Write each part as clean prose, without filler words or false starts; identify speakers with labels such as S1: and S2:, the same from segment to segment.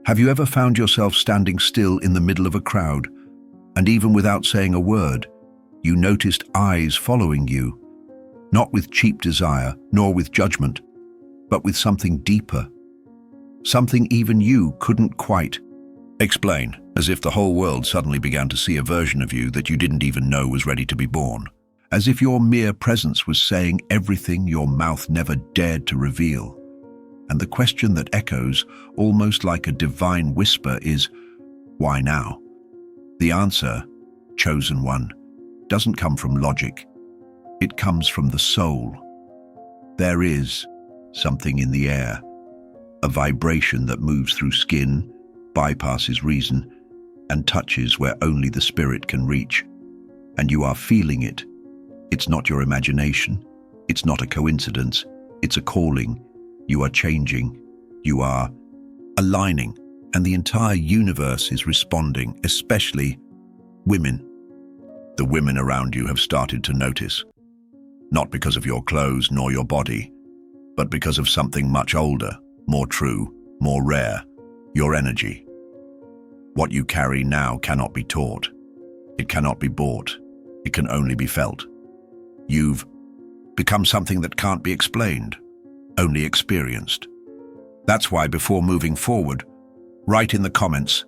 S1: Have you ever found yourself standing still in the middle of a crowd, and even without saying a word, you noticed eyes following you, not with cheap desire, nor with judgment, but with something deeper, something even you couldn't quite explain, as if the whole world suddenly began to see a version of you that you didn't even know was ready to be born, as if your mere presence was saying everything your mouth never dared to reveal. And the question that echoes, almost like a divine whisper, is, why now? The answer, chosen one, doesn't come from logic. It comes from the soul. There is something in the air, a vibration that moves through skin, bypasses reason, and touches where only the spirit can reach. And you are feeling it. It's not your imagination. It's not a coincidence. It's a calling. You are changing. You are aligning. And the entire universe is responding, especially women. The women around you have started to notice. Not because of your clothes nor your body, but because of something much older, more true, more rare, your energy. What you carry now cannot be taught. It cannot be bought. It can only be felt. You've become something that can't be explained, only experienced. That's why before moving forward, write in the comments,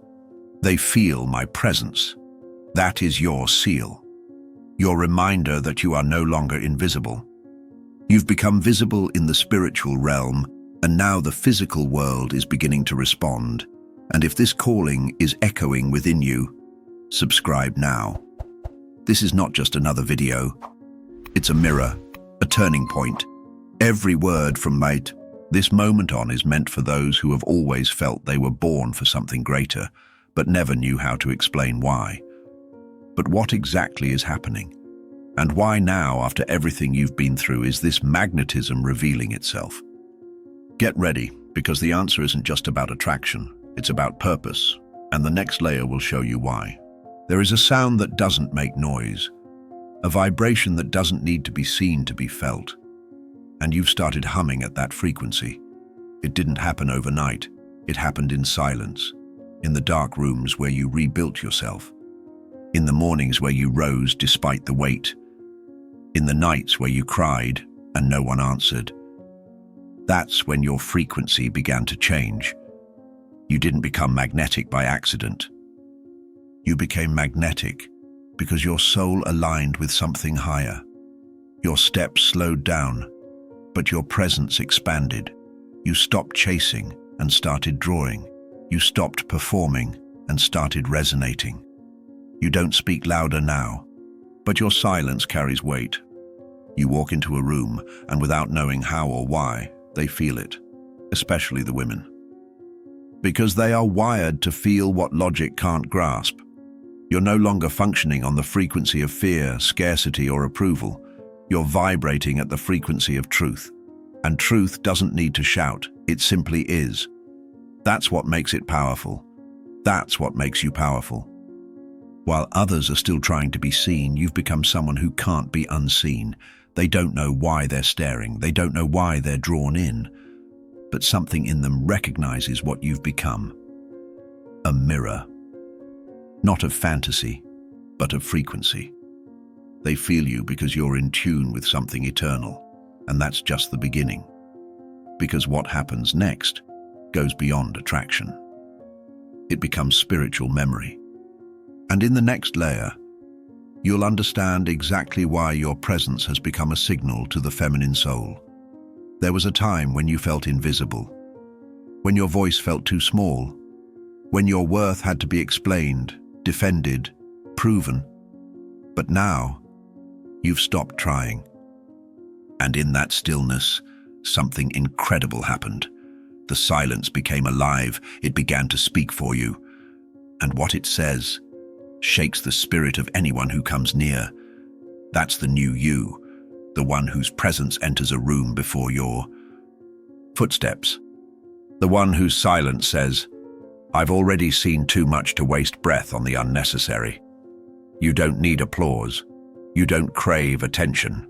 S1: "They feel my presence." That is your seal. Your reminder that you are no longer invisible. You've become visible in the spiritual realm, and now the physical world is beginning to respond. And if this calling is echoing within you, subscribe now. This is not just another video. It's a mirror, a turning point. Every word from this moment on is meant for those who have always felt they were born for something greater, but never knew how to explain why. But what exactly is happening? And why now, after everything you've been through, is this magnetism revealing itself? Get ready, because the answer isn't just about attraction, it's about purpose, and the next layer will show you why. There is a sound that doesn't make noise, a vibration that doesn't need to be seen to be felt. And you've started humming at that frequency. It didn't happen overnight. It happened in silence, in the dark rooms where you rebuilt yourself, in the mornings where you rose despite the weight, in the nights where you cried and no one answered. That's when your frequency began to change. You didn't become magnetic by accident. You became magnetic because your soul aligned with something higher. Your steps slowed down, but your presence expanded. You stopped chasing and started drawing. You stopped performing and started resonating. You don't speak louder now, but your silence carries weight. You walk into a room, and without knowing how or why, they feel it, especially the women. Because they are wired to feel what logic can't grasp. You're no longer functioning on the frequency of fear, scarcity, or approval. You're vibrating at the frequency of truth. And truth doesn't need to shout, it simply is. That's what makes it powerful. That's what makes you powerful. While others are still trying to be seen, you've become someone who can't be unseen. They don't know why they're staring. They don't know why they're drawn in. But something in them recognizes what you've become. A mirror. Not of fantasy, but of frequency. They feel you because you're in tune with something eternal. And that's just the beginning. Because what happens next goes beyond attraction. It becomes spiritual memory. And in the next layer, you'll understand exactly why your presence has become a signal to the feminine soul. There was a time when you felt invisible, when your voice felt too small, when your worth had to be explained, defended, proven. But now, you've stopped trying. And in that stillness, something incredible happened. The silence became alive. It began to speak for you. And what it says shakes the spirit of anyone who comes near. That's the new you, the one whose presence enters a room before your footsteps. The one whose silence says, "I've already seen too much to waste breath on the unnecessary." You don't need applause. You don't crave attention.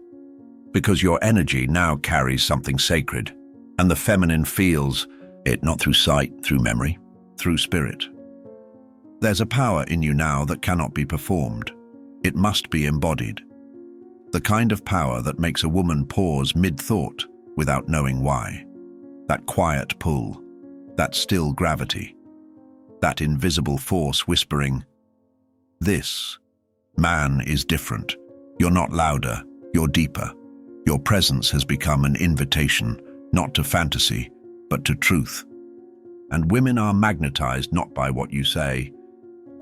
S1: Because your energy now carries something sacred, and the feminine feels it not through sight, through memory, through spirit. There's a power in you now that cannot be performed. It must be embodied. The kind of power that makes a woman pause mid-thought without knowing why. That quiet pull, that still gravity, that invisible force whispering, "This man is different. You're not louder, you're deeper. Your presence has become an invitation, not to fantasy, but to truth." And women are magnetized not by what you say,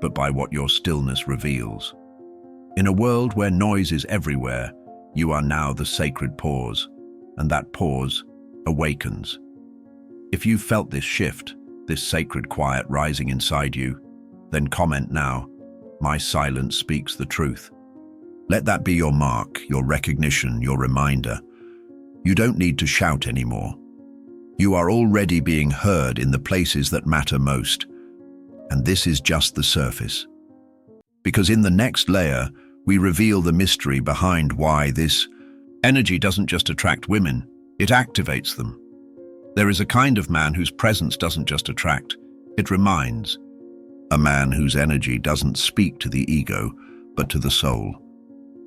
S1: but by what your stillness reveals. In a world where noise is everywhere, you are now the sacred pause, and that pause awakens. If you've felt this shift, this sacred quiet rising inside you, then comment now, "My silence speaks the truth." Let that be your mark, your recognition, your reminder. You don't need to shout anymore. You are already being heard in the places that matter most. And this is just the surface. Because in the next layer, we reveal the mystery behind why this energy doesn't just attract women, it activates them. There is a kind of man whose presence doesn't just attract, it reminds. A man whose energy doesn't speak to the ego, but to the soul.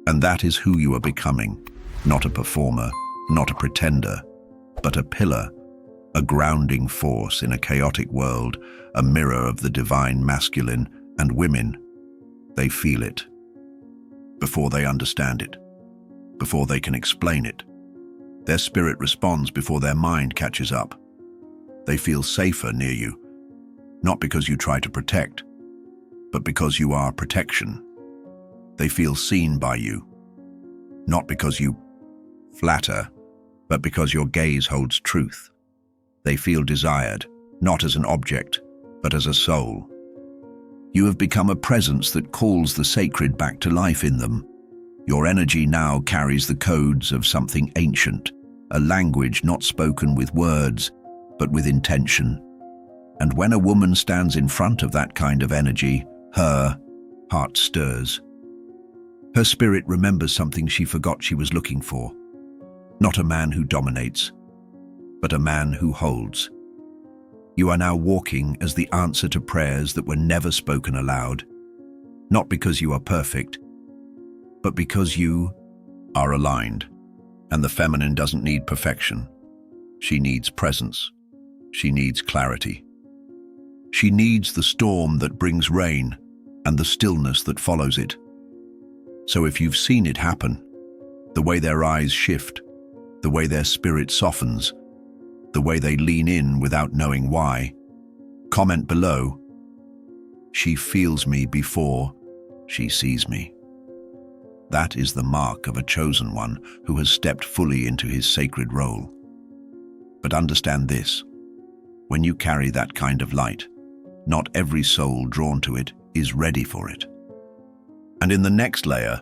S1: And that is who you are becoming. Not a performer, not a pretender, but a pillar, a grounding force in a chaotic world, a mirror of the divine masculine, and women, they feel it. Before they understand it, before they can explain it. Their spirit responds before their mind catches up. They feel safer near you, not because you try to protect, but because you are protection. They feel seen by you, not because you flatter, but because your gaze holds truth. They feel desired, not as an object, but as a soul. You have become a presence that calls the sacred back to life in them. Your energy now carries the codes of something ancient, a language not spoken with words, but with intention. And when a woman stands in front of that kind of energy, her heart stirs. Her spirit remembers something she forgot she was looking for. Not a man who dominates, but a man who holds. You are now walking as the answer to prayers that were never spoken aloud, not because you are perfect, but because you are aligned. And the feminine doesn't need perfection. She needs presence. She needs clarity. She needs the storm that brings rain and the stillness that follows it. So if you've seen it happen, the way their eyes shift, the way their spirit softens, the way they lean in without knowing why, comment below, "She feels me before she sees me." That is the mark of a chosen one who has stepped fully into his sacred role. But understand this, when you carry that kind of light, not every soul drawn to it is ready for it. And in the next layer,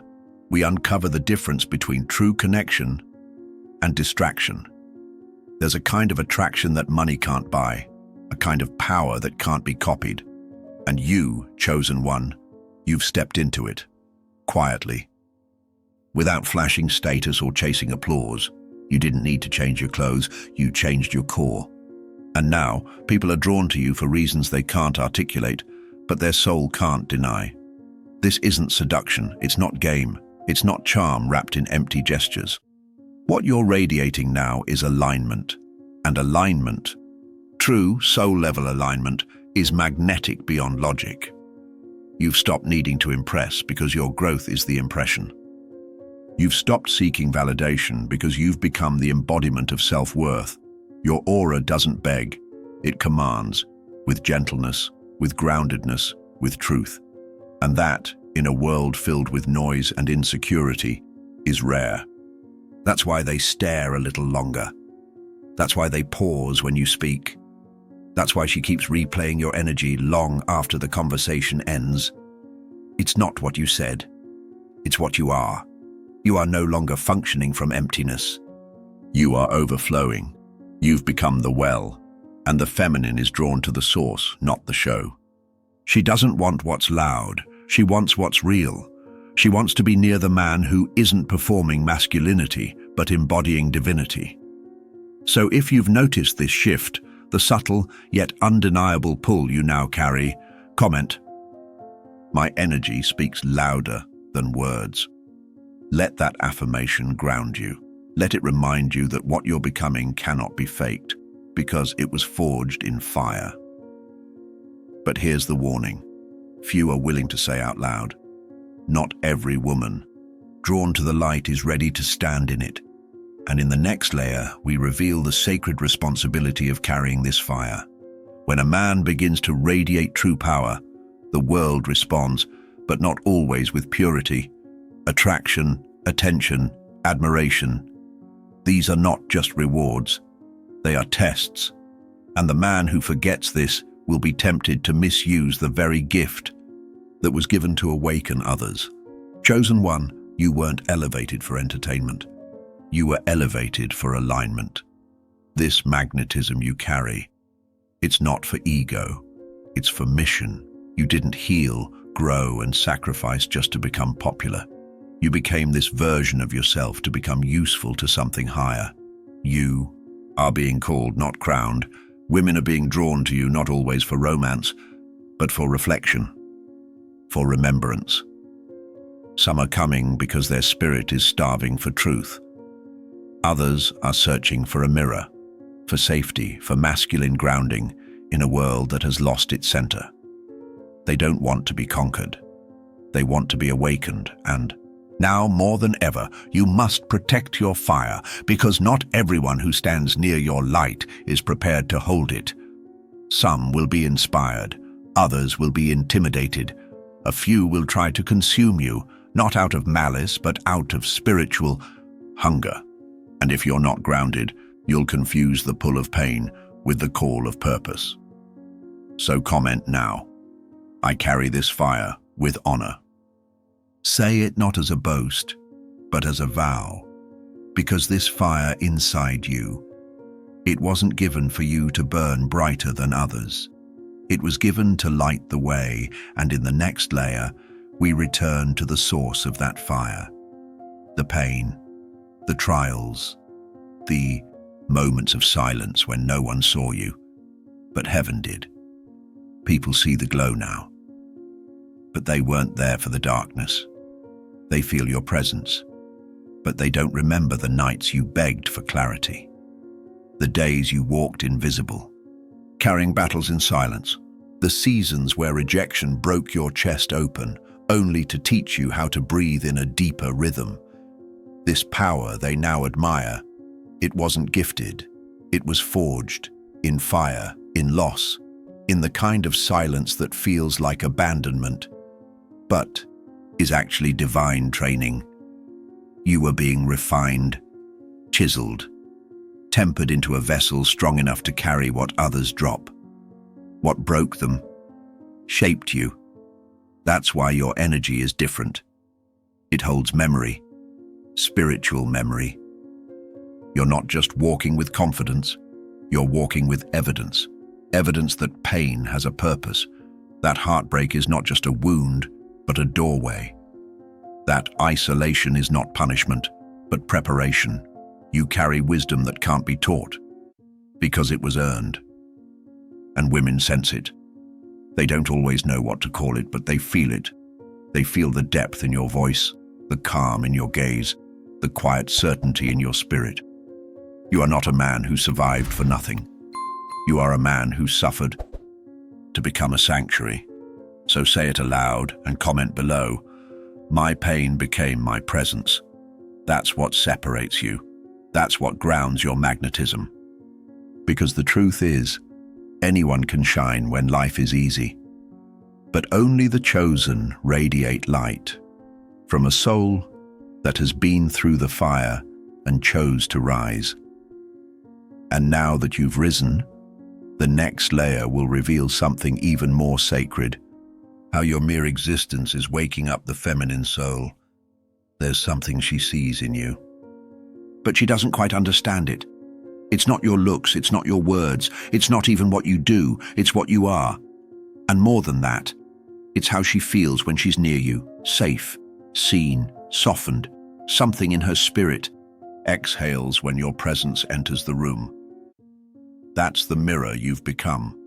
S1: we uncover the difference between true connection and distraction. There's a kind of attraction that money can't buy, a kind of power that can't be copied. And you, chosen one, you've stepped into it, quietly. Without flashing status or chasing applause, you didn't need to change your clothes, you changed your core. And now, people are drawn to you for reasons they can't articulate, but their soul can't deny. This isn't seduction, it's not game, it's not charm wrapped in empty gestures. What you're radiating now is alignment. And alignment, true soul-level alignment, is magnetic beyond logic. You've stopped needing to impress because your growth is the impression. You've stopped seeking validation because you've become the embodiment of self-worth. Your aura doesn't beg, it commands, with gentleness, with groundedness, with truth. And that, in a world filled with noise and insecurity, is rare. That's why they stare a little longer. That's why they pause when you speak. That's why she keeps replaying your energy long after the conversation ends. It's not what you said, it's what you are. You are no longer functioning from emptiness. You are overflowing. You've become the well, and the feminine is drawn to the source, not the show. She doesn't want what's loud, she wants what's real. She wants to be near the man who isn't performing masculinity, but embodying divinity. So if you've noticed this shift, the subtle yet undeniable pull you now carry. Comment. My energy speaks louder than words. Let that affirmation ground you. Let it remind you that what you're becoming cannot be faked, because it was forged in fire. But here's the warning. Few are willing to say out loud. Not every woman drawn to the light is ready to stand in it. And in the next layer, we reveal the sacred responsibility of carrying this fire. When a man begins to radiate true power, the world responds, but not always with purity. Attraction, attention, admiration. These are not just rewards. They are tests. And the man who forgets this will be tempted to misuse the very gift that was given to awaken others. Chosen one, you weren't elevated for entertainment. You were elevated for alignment. This magnetism you carry, it's not for ego, it's for mission. You didn't heal, grow, and sacrifice just to become popular. You became this version of yourself to become useful to something higher. You are being called, not crowned. Women are being drawn to you, not always for romance, but for reflection, for remembrance. Some are coming because their spirit is starving for truth. Others are searching for a mirror, for safety, for masculine grounding in a world that has lost its center. They don't want to be conquered. They want to be awakened, and now more than ever, you must protect your fire, because not everyone who stands near your light is prepared to hold it. Some will be inspired, others will be intimidated. A few will try to consume you, not out of malice, but out of spiritual hunger. And if you're not grounded, you'll confuse the pull of pain with the call of purpose. So comment now. I carry this fire with honor. Say it not as a boast, but as a vow, because this fire inside you, it wasn't given for you to burn brighter than others. It was given to light the way, and in the next layer, we return to the source of that fire. The pain, the trials, the moments of silence when no one saw you, but heaven did. People see the glow now, but they weren't there for the darkness. They feel your presence, but they don't remember the nights you begged for clarity, the days you walked invisible, carrying battles in silence, the seasons where rejection broke your chest open, only to teach you how to breathe in a deeper rhythm. This power they now admire, it wasn't gifted, it was forged, in fire, in loss, in the kind of silence that feels like abandonment, but is actually divine training. You were being refined, chiseled, tempered into a vessel strong enough to carry what others drop. What broke them shaped you. That's why your energy is different. It holds memory, spiritual memory. You're not just walking with confidence, you're walking with evidence. Evidence that pain has a purpose. That heartbreak is not just a wound, but a doorway. That isolation is not punishment, but preparation. You carry wisdom that can't be taught, because it was earned. And women sense it. They don't always know what to call it, but they feel it. They feel the depth in your voice, the calm in your gaze, the quiet certainty in your spirit. You are not a man who survived for nothing. You are a man who suffered to become a sanctuary. So say it aloud and comment below. My pain became my presence. That's what separates you. That's what grounds your magnetism. Because the truth is, anyone can shine when life is easy. But only the chosen radiate light from a soul that has been through the fire and chose to rise. And now that you've risen, the next layer will reveal something even more sacred. How your mere existence is waking up the feminine soul. There's something she sees in you. But she doesn't quite understand it. It's not your looks, it's not your words, it's not even what you do, it's what you are. And more than that, it's how she feels when she's near you, safe, seen, softened. Something in her spirit exhales when your presence enters the room. That's the mirror you've become.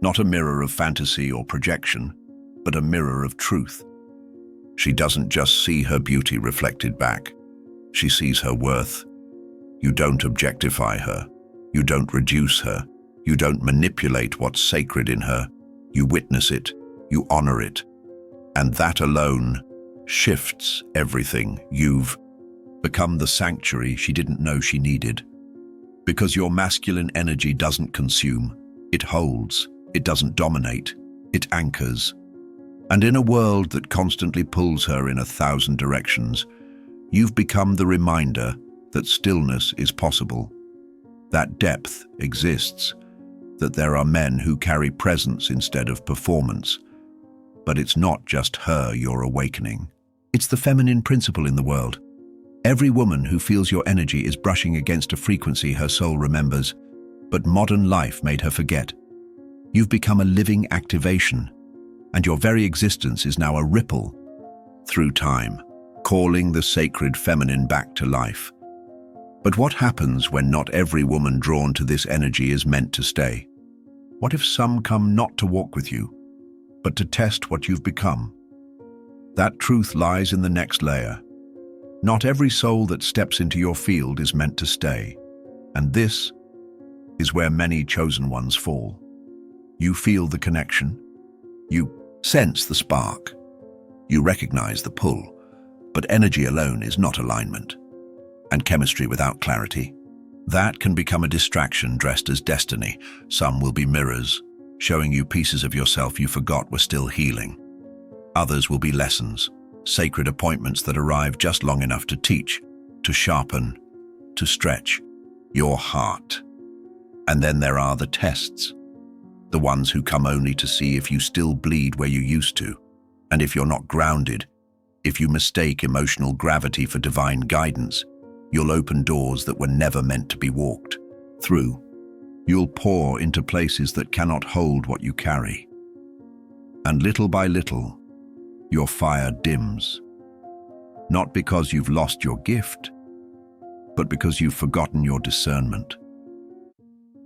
S1: Not a mirror of fantasy or projection, but a mirror of truth. She doesn't just see her beauty reflected back. She sees her worth. You don't objectify her. You don't reduce her. You don't manipulate what's sacred in her. You witness it. You honor it. And that alone shifts everything. You've become the sanctuary she didn't know she needed. Because your masculine energy doesn't consume, it holds, it doesn't dominate, it anchors. And in a world that constantly pulls her in 1,000 directions, you've become the reminder that stillness is possible, that depth exists, that there are men who carry presence instead of performance. But it's not just her you're awakening. It's the feminine principle in the world. Every woman who feels your energy is brushing against a frequency her soul remembers, but modern life made her forget. You've become a living activation, and your very existence is now a ripple through time, calling the sacred feminine back to life. But what happens when not every woman drawn to this energy is meant to stay? What if some come not to walk with you, but to test what you've become? That truth lies in the next layer. Not every soul that steps into your field is meant to stay, and this is where many chosen ones fall. You feel the connection. You sense the spark. You recognize the pull, but energy alone is not alignment. And chemistry without clarity, that can become a distraction dressed as destiny. Some will be mirrors, showing you pieces of yourself you forgot were still healing. Others will be lessons, sacred appointments that arrive just long enough to teach, to sharpen, to stretch your heart. And then there are the tests, the ones who come only to see if you still bleed where you used to, and if you're not grounded, if you mistake emotional gravity for divine guidance, you'll open doors that were never meant to be walked through. You'll pour into places that cannot hold what you carry. And little by little, your fire dims. Not because you've lost your gift, but because you've forgotten your discernment.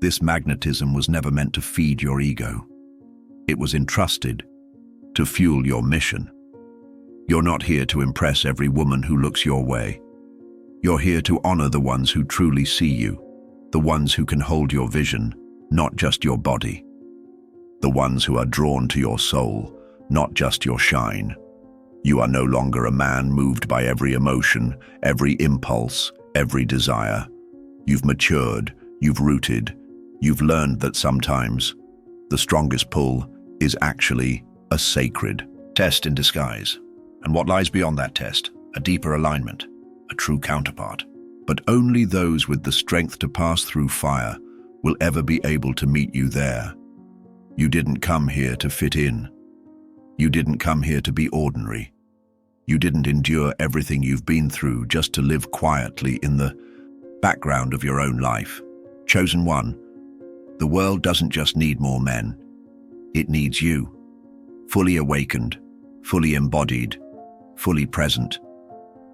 S1: This magnetism was never meant to feed your ego. It was entrusted to fuel your mission. You're not here to impress every woman who looks your way. You're here to honor the ones who truly see you, the ones who can hold your vision, not just your body. The ones who are drawn to your soul, not just your shine. You are no longer a man moved by every emotion, every impulse, every desire. You've matured, you've rooted, you've learned that sometimes the strongest pull is actually a sacred test in disguise. And what lies beyond that test? A deeper alignment, a true counterpart. But only those with the strength to pass through fire will ever be able to meet you there. You didn't come here to fit in. You didn't come here to be ordinary. You didn't endure everything you've been through just to live quietly in the background of your own life. Chosen one, the world doesn't just need more men. It needs you. Fully awakened, fully embodied, fully present.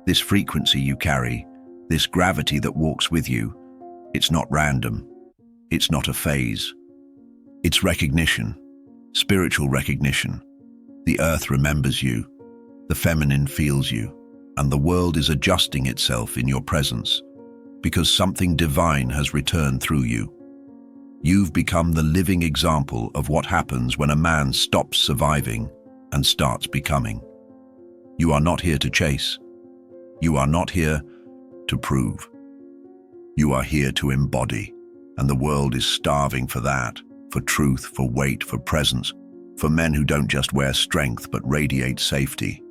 S1: This frequency you carry, this gravity that walks with you, it's not random. It's not a phase. It's recognition, spiritual recognition. The earth remembers you, the feminine feels you, and the world is adjusting itself in your presence because something divine has returned through you. You've become the living example of what happens when a man stops surviving and starts becoming. You are not here to chase. You are not here to prove. You are here to embody, and the world is starving for that, for truth, for weight, for presence, for men who don't just wear strength but radiate safety,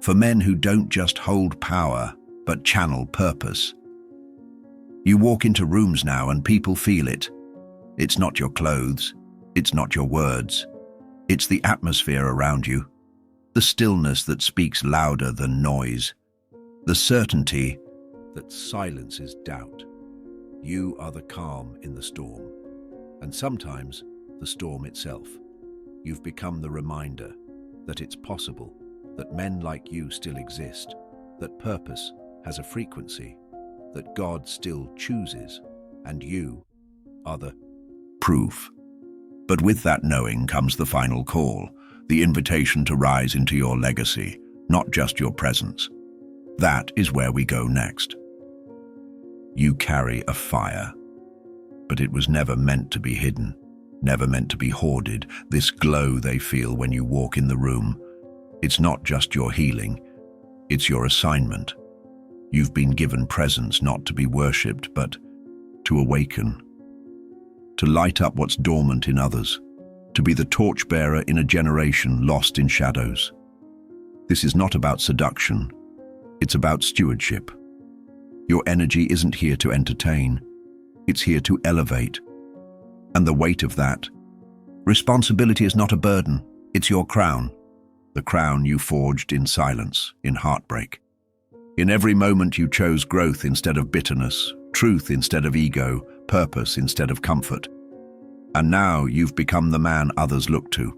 S1: for men who don't just hold power but channel purpose. You walk into rooms now and people feel it. It's not your clothes, it's not your words, it's the atmosphere around you, the stillness that speaks louder than noise, the certainty that silences doubt. You are the calm in the storm, and sometimes the storm itself. You've become the reminder that it's possible, that men like you still exist, that purpose has a frequency, that God still chooses, and you are the proof. But with that knowing comes the final call, the invitation to rise into your legacy, not just your presence. That is where we go next. You carry a fire, but it was never meant to be hidden, never meant to be hoarded. This glow they feel when you walk in the room, it's not just your healing, it's your assignment. You've been given presence not to be worshipped, but to awaken, to light up what's dormant in others, to be the torchbearer in a generation lost in shadows. This is not about seduction, it's about stewardship. Your energy isn't here to entertain, it's here to elevate. And the weight of that, responsibility is not a burden, it's your crown. The crown you forged in silence, in heartbreak. In every moment you chose growth instead of bitterness, truth instead of ego, purpose instead of comfort. And now you've become the man others look to.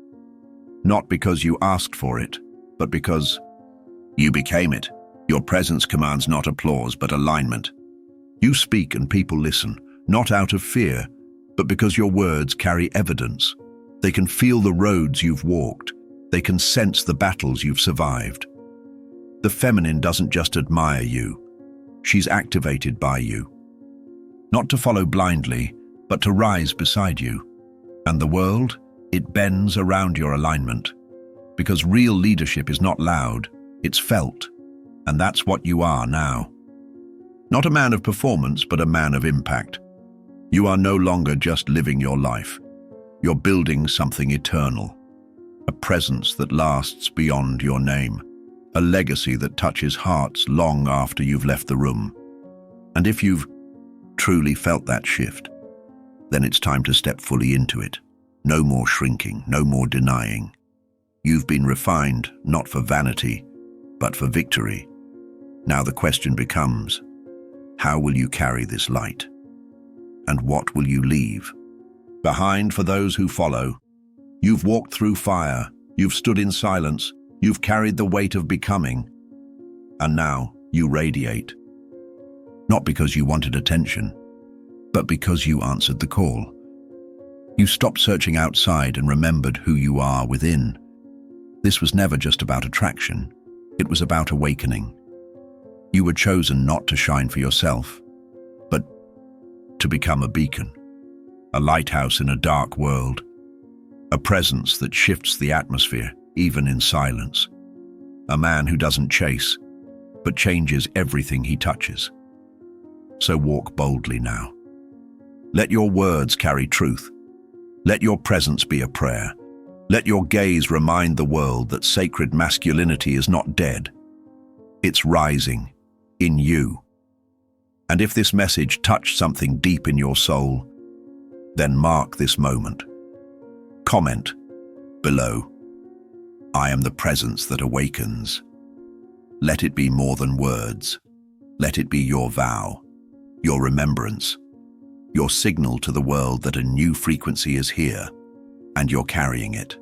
S1: Not because you asked for it, but because you became it. Your presence commands not applause, but alignment. You speak and people listen, not out of fear, but because your words carry evidence. They can feel the roads you've walked. They can sense the battles you've survived. The feminine doesn't just admire you. She's activated by you. Not to follow blindly, but to rise beside you. And the world, it bends around your alignment. Because real leadership is not loud, it's felt. And that's what you are now. Not a man of performance, but a man of impact. You are no longer just living your life. You're building something eternal. A presence that lasts beyond your name. A legacy that touches hearts long after you've left the room. And if you've truly felt that shift, then it's time to step fully into it. No more shrinking, no more denying. You've been refined, not for vanity, but for victory. Now the question becomes, how will you carry this light? And what will you leave behind for those who follow? You've walked through fire, you've stood in silence, you've carried the weight of becoming. And now you radiate. Not because you wanted attention, but because you answered the call. You stopped searching outside and remembered who you are within. This was never just about attraction, it was about awakening. You were chosen not to shine for yourself, but to become a beacon, a lighthouse in a dark world, a presence that shifts the atmosphere, even in silence. A man who doesn't chase, but changes everything he touches. So walk boldly now. Let your words carry truth. Let your presence be a prayer. Let your gaze remind the world that sacred masculinity is not dead. It's rising in you. And if this message touched something deep in your soul, then mark this moment. Comment below. I am the presence that awakens. Let it be more than words. Let it be your vow, your remembrance, your signal to the world that a new frequency is here, and you're carrying it.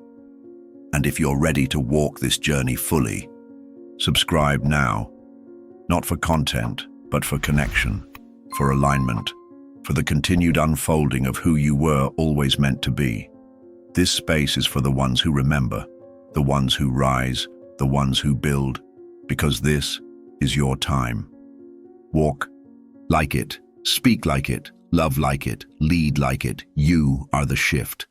S1: And if you're ready to walk this journey fully, subscribe now, not for content, but for connection, for alignment, for the continued unfolding of who you were always meant to be. This space is for the ones who remember, the ones who rise, the ones who build, because this is your time. Walk like it, speak like it, love like it, lead like it. You are the shift.